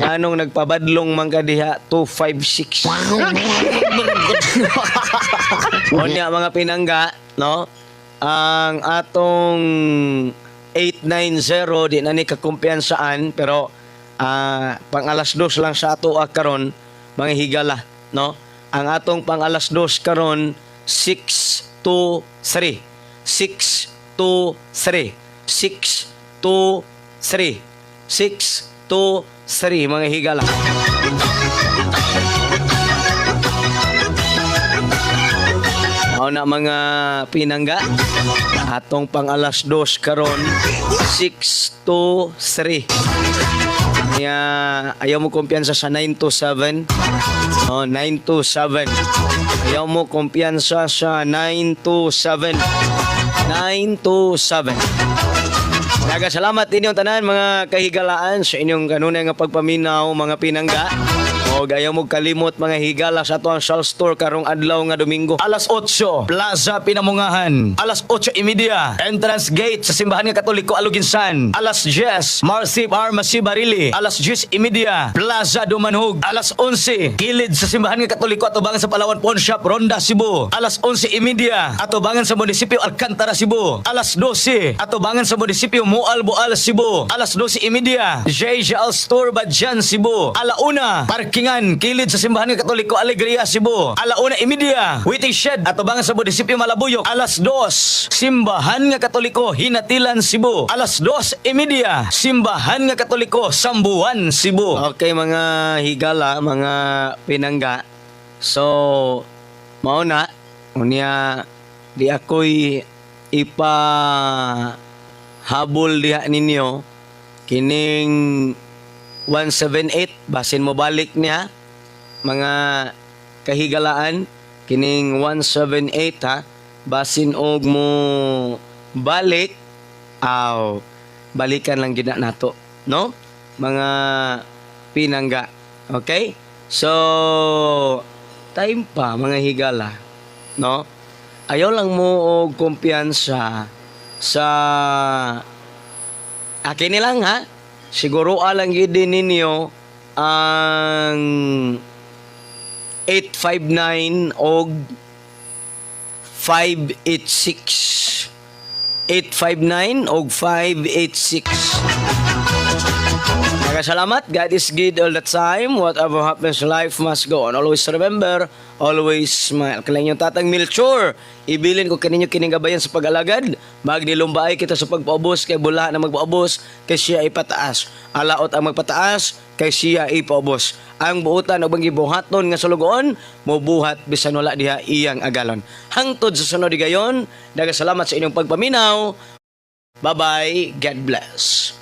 Anong nagpabadlong man ka diha 256. Unya mga pinangga, no? Ang atong 890 di na ni kakumpiyansaan pero pang alas 2 lang sa ato karon mga higala, no? Ang atong pang alas 2 karon 623 623 623 623 mga higala. Na mga pinangga atong pang alas 2 karon 623 kaya ayaw mo kumpiyansa sa 927 927 ayaw mo kumpiyansa sa 927 927. Salamat inyong tanan mga kahigalaan sa inyong kanunay nga pagpaminaw mga pinangga. O ayaw mo kalimot mga higala sa ato ang Shell Store karong adlaw nga Domingo. Alas 8, Plaza Pinamungahan. Alas 8:30, entrance gate sa Simbahan nga Katoliko Aluginsan. Alas 10, Marcy Pharmacy Barili. Alas 10:30, Plaza Dumanhog. Alas 11, kilid sa Simbahan nga Katoliko atubangan sa Palawan Pawn Shop, Ronda, Cebu. Alas 11:30, atubangan sa munisipyo Alcantara, Cebu. Alas 12, atubangan sa munisipyo Mual Boal, Cebu. Alas 12:30, JJL Store Badjan, Cebu. Alauna, parkingan kilid sa Simbahan nga Katoliko Alegria, Cebu. Alauna imedia, waiting shed atubangan sa munisipyo Malabuyok. Alas 2, Simbahan nga Katoliko Hinatilan, Cebu. Alas 2:30, Simbahan nga Katoliko Sambuan, Cebu. Okay mga higala, mga pinangga. So mauna unya di ako'y habol diha ninyo kining 178 basin mo balik niya mga kahigalaan kining 178 ha basin og mo balik balikan lang gid nato no mga pinangga. Okay, so time pa mga higala no ayaw lang mo og kumpiyansa sa akin nilang ha. Siguro alang gid ninyo ang 859 og 586. 859 og 586. Salamat. God is good all the time. Whatever happens, life must go on. Always remember, always smile. Kailan yung tatang Melchor, ibilin ko kaninyo kiningabayan sa pag-alagad. Magnilumbay kita sa pagpaubos, kay bula na magpaubos, kay siya ipataas. Alaot ang magpataas, kay siya ipaubos. Ang buutan o bang gibuhaton nga sulugoon, mubuhat bisan wala diha iyang agalon. Hangtod sa sunod gayon, daghang salamat sa inyong pagpaminaw. Bye-bye. God bless.